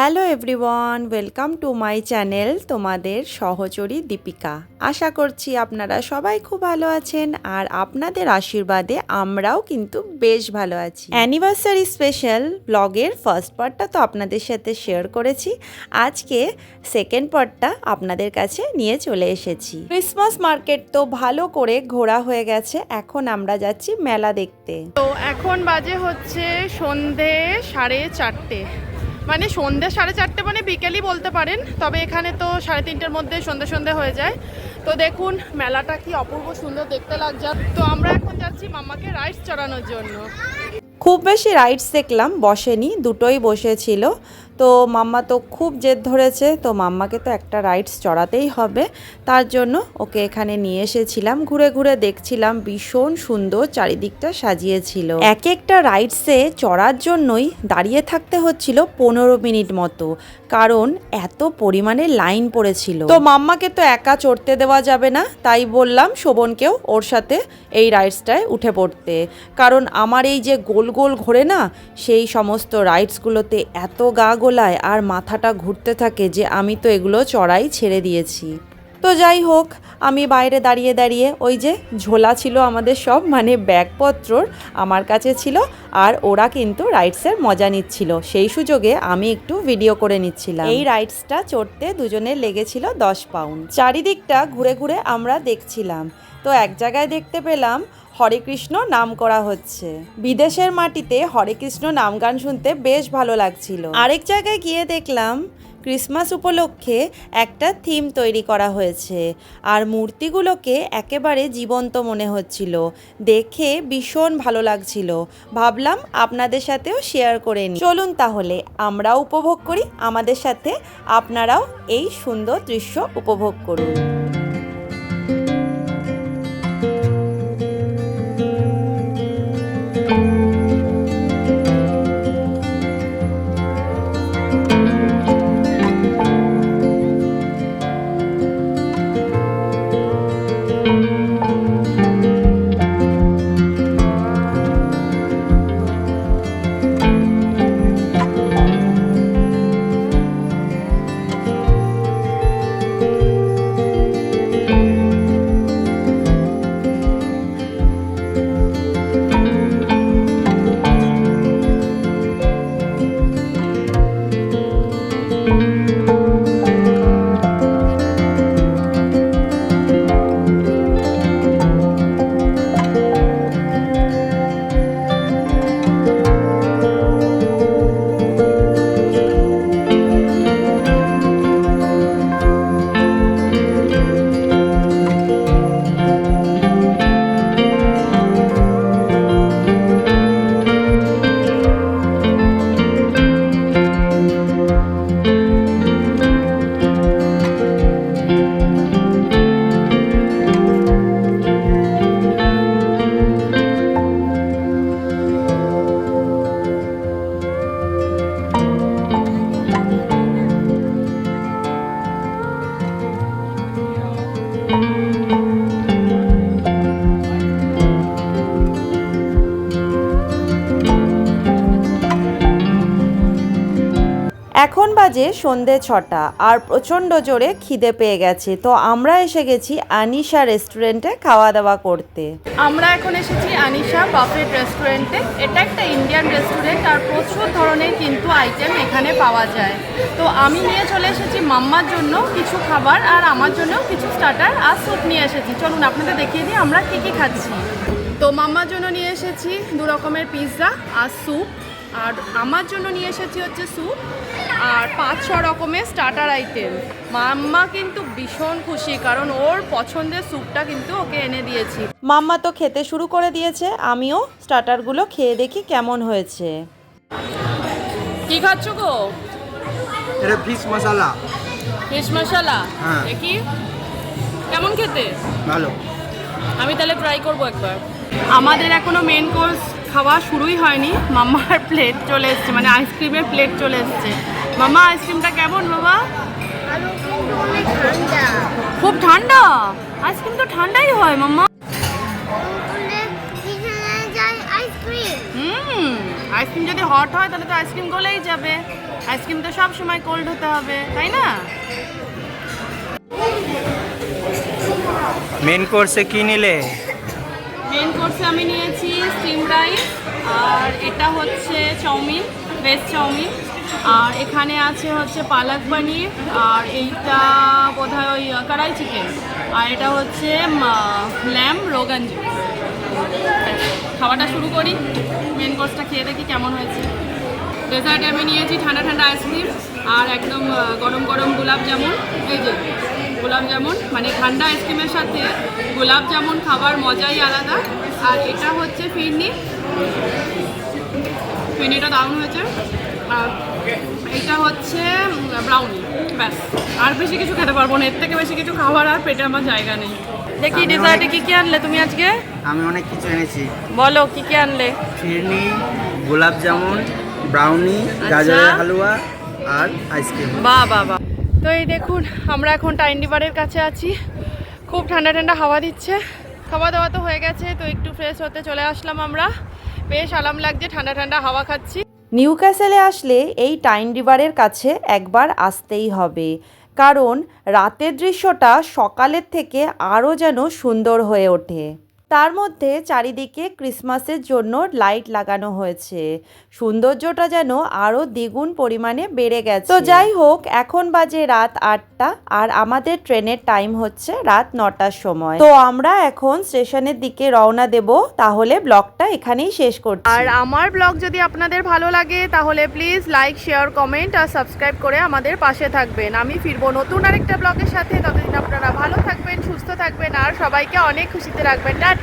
Hello everyone, welcome to my channel তোমাদের সহচরী দীপিকা। আশা করছি আপনারা সবাই খুব ভালো আছেন আর আপনাদের আশীর্বাদে আমরাও কিন্তু বেশ ভালো আছি। অ্যানিভার্সারি স্পেশাল ব্লগের ফার্স্ট পার্টটা তো আপনাদের সাথে শেয়ার করেছি, আজকে সেকেন্ড পার্টটা আপনাদের কাছে নিয়ে চলে এসেছি। ক্রিসমাস মার্কেট তো ভালো করে ঘোরা হয়ে গেছে, এখন আমরা যাচ্ছি মেলা দেখতে। তো এখন বাজে হচ্ছে সন্ধে 4:30, মানে সন্ধে 4:30 মানে বিকেলই বলতে পারেন, তবে এখানে তো 3:30টার মধ্যে সন্ধে হয়ে যায়। তো দেখুন মেলাটা কি অপূর্ব সুন্দর দেখতে লাগছে। তো আমরা এখন যাচ্ছি মাম্মাকে রাইডস চড়ানোর জন্য। খুব বেশি রাইডস দেখলাম বসেনি, দুটোই বসেছিল। তো মাম্মা তো খুব জেদ ধরেছে, তো মাম্মাকে তো একটা রাইডস চড়াতেই হবে, তার জন্য ওকে এখানে নিয়ে এসেছিলাম। ঘুরে ঘুরে দেখছিলাম, ভীষণ সুন্দর চারিদিকটা সাজিয়েছিল। এক একটা রাইডসে চড়ার জন্যই দাঁড়িয়ে থাকতে হচ্ছিল 15 মিনিট মতো, কারণ এত পরিমাণে লাইন পড়েছিল। তো মাম্মাকে তো একা চড়তে দেওয়া যাবে না, তাই বললাম শোভনকেও ওর সাথে এই রাইডসটায় উঠে পড়তে, কারণ আমার এই যে গোল গোল ঘোরে না, সেই সমস্ত রাইডসগুলোতে এত গা গোলায় আর মাথাটা ঘুরতে থাকে যে আমি তো এগুলো চড়াই ছেড়ে দিয়েছি। তো যাই হোক, আমি বাইরে দাঁড়িয়ে দাঁড়িয়ে ওই যে ঝোলা ছিল আমাদের সব, মানে ব্যাগপত্রর আমার কাছে ছিল, আর ওরা কিন্তু রাইডসের মজা নিচ্ছিল, সেই সুযোগে আমি একটু ভিডিও করে নিচ্ছিলাম। এই রাইডসটা চড়তে দুজনের লেগেছিল 10 পাউন্ড। চারিদিকটা ঘুরে ঘুরে আমরা দেখছিলাম, তো এক জায়গায় দেখতে পেলাম হরে কৃষ্ণ নাম করা হচ্ছে। বিদেশের মাটিতে হরে কৃষ্ণ নাম গান শুনতে বেশ ভালো লাগছিল। আরেক জায়গায় গিয়ে দেখলাম ক্রিসমাস উপলক্ষে একটা থিম তৈরি করা হয়েছে, আর মূর্তিগুলোকে একেবারে জীবন্ত মনে হচ্ছিল, দেখে ভীষণ ভালো লাগছিল। ভাবলাম আপনাদের সাথেও শেয়ার করে নিই। চলুন তাহলে আমরাও উপভোগ করি, আমাদের সাথে আপনারাও এই সুন্দর দৃশ্য উপভোগ করুন। এখন বাজে সন্ধে 6টা আর প্রচণ্ড জোরে খিদে পেয়ে গেছে, তো আমরা এসে গেছি আনিশা রেস্টুরেন্টে খাওয়া দাওয়া করতে। আমরা এখন এসেছি আনিশা বাফেট রেস্টুরেন্টে। এটা একটা ইন্ডিয়ান রেস্টুরেন্ট আর প্রচুর ধরনের কিন্তু আইটেম এখানে পাওয়া যায়। তো আমি নিয়ে চলে এসেছি মাম্মার জন্য কিছু খাবার, আর আমার জন্য কিছু স্টার্টার আর স্যুপ নিয়ে এসেছি। চলুন আপনাদের দেখিয়ে দিই আমরা কী কী খাচ্ছি। তো মাম্মার জন্য নিয়ে এসেছি 2 রকমের পিৎজা আর স্যুপ, আর আমার জন্য নিয়ে এসেছি হচ্ছে স্যুপ আর 5-6 রকমের স্টার্টার আইটেম। মাম্মা কিন্তু ভীষণ খুশি, কারণ ওর পছন্দের স্যুপটা কিন্তু ওকে এনে দিয়েছি। মাম্মা তো খেতে শুরু করে দিয়েছে, আমিও স্টার্টারগুলো খেয়ে দেখি কেমন হয়েছে। কি খাচ্ছ গো? এটা ফিশ মশলা। ফিশ মশলা? হ্যাঁ। দেখি কেমন খেতে। ভালো। আমি তাহলে ট্রাই করবো একবার। আমাদের এখনো মেন কোর্স খাওয়া শুরুই হয়নি, মাম্মার প্লেট চলে এসছে, মানে আইসক্রিমের প্লেট চলে এসছে। মাম্মা আইসক্রিমটা কেমন বাবা? খুব ঠান্ডা? আইসক্রিম তো ঠান্ডাই হয় মাম্মা। আইসক্রিম যদি হট হয় তাহলে তো আইসক্রিম গলেই যাবে। আইসক্রিম তো সব সময় কোল্ড হতে হবে, তাই না? মেন কোর্সে কি নিলে? মেন কোর্সে আমি নিয়েছি স্টিম রাইস, আর এটা হচ্ছে চাউমিন, ভেজ চাউমিন, আর এখানে আছে হচ্ছে পালক পনির, আর এইটা বোধহয় ওই কড়াই চিকেন, আর এটা হচ্ছে ল্যাম্ব রোগান জোশ। খাওয়াটা শুরু করি, মেন কোর্সটা খেয়ে দেখি কেমন হয়েছে। ডেজার্টে আমি নিয়েছি ঠান্ডা ঠান্ডা আইসক্রিম আর একদম গরম গরম গোলাপ জামুন। এই যে গোলাপ জামুন, মানে ঠান্ডা আইসক্রিমের সাথে গোলাপ জামুন খাবার মজাই আলাদা। আর এটা হচ্ছে ফিরনি, ফিরনিটা দারুণ হয়েছে। আর এটা হচ্ছে ব্রাউনি। ব্যাস, আর বেশি কিছু খেতে পারবো না, এর থেকে বেশি কিছু খাবার আর পেটে আমার জায়গা নেই। দেখি ডেজার্টে কি কি আনলে তুমি আজকে? আমি অনেক কিছু এনেছি। বলো কি কি আনলে? ফিরনি, গোলাপ জামুন, ব্রাউনি, গাজরের হালুয়া আর আইসক্রিম। বাহ বাহ বাহ। তো এই দেখুন, আমরা এখন টাইন্ডি বারের কাছে আছি। খুব ঠান্ডা ঠান্ডা হাওয়া দিচ্ছে। খাওয়া দাওয়া তো হয়ে গেছে, তো একটু ফ্রেশ হতে চলে আসলাম আমরা। বেশ আরাম লাগছে, ঠান্ডা ঠান্ডা হাওয়া খাচ্ছি। নিউ ক্যাসেলে আসলে এই টাইন রিভারের কাছে একবার আসতেই হবে, কারণ রাতের দৃশ্যটা সকালের থেকে আরও যেন সুন্দর হয়ে ওঠে। তার মধ্যে চারিদিকে ক্রিসমাসের জন্য লাইট লাগানো হয়েছে, সৌন্দর্যটা যেন আরও দ্বিগুণ পরিমাণে বেড়ে গেছে। তো যাই হোক, এখন বাজে রাত 8টা আর আমাদের ট্রেনের টাইম হচ্ছে রাত 9টার সময়। তো আমরা এখন স্টেশনের দিকে রওনা দেব। তাহলে ব্লগটা এখানেই শেষ করছি। আর আমার ব্লগ যদি আপনাদের ভালো লাগে তাহলে প্লিজ লাইক, শেয়ার, কমেন্ট আর সাবস্ক্রাইব করে আমাদের পাশে থাকবেন। আমি ফিরবো নতুন আরেকটা ব্লগের সাথে। ততদিন আপনারা ভালো থাকবেন, সুস্থ থাকবেন আর সবাইকে অনেক খুশিতে রাখবেন। টাটা।